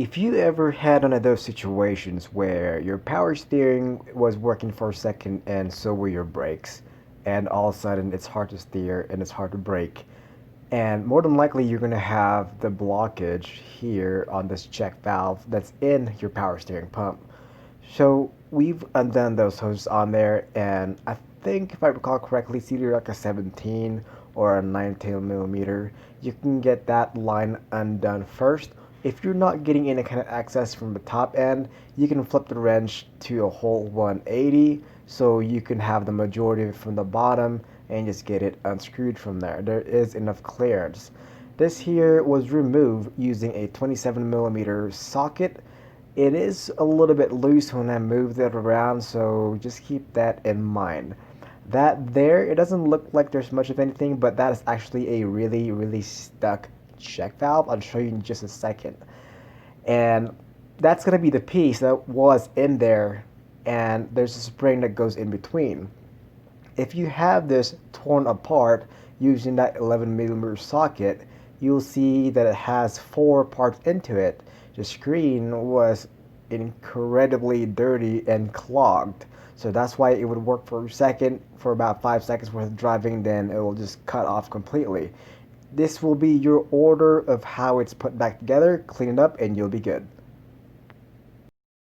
If you ever had one of those situations where your power steering was working for a second and so were your brakes, and all of a sudden it's hard to steer and it's hard to brake, and more than likely you're going to have the blockage here on this check valve that's in your power steering pump. So we've undone those hoses on there, and I think if I recall correctly, it's either like a 17 or a 19 millimeter. You can get that line undone first. If you're not getting any kind of access from the top end, you can flip the wrench to a whole 180 so you can have the majority of it from the bottom and just get it unscrewed from there. There is enough clearance. This here was removed using a 27 millimeter socket. It is a little bit loose when I move it around, so just keep that in mind. That there, it doesn't look like there's much of anything, but that is actually a really stuck check valve. I'll show you in just a second. And that's going to be the piece that was in there, and there's a spring that goes in between. If you have this torn apart using that 11 millimeter socket, you'll see that it has four parts into it. The screen was incredibly dirty and clogged. So that's why it would work for a second, for about 5 seconds worth of driving, then it will just cut off completely. This will be your order of how it's put back together, clean it up, and you'll be good.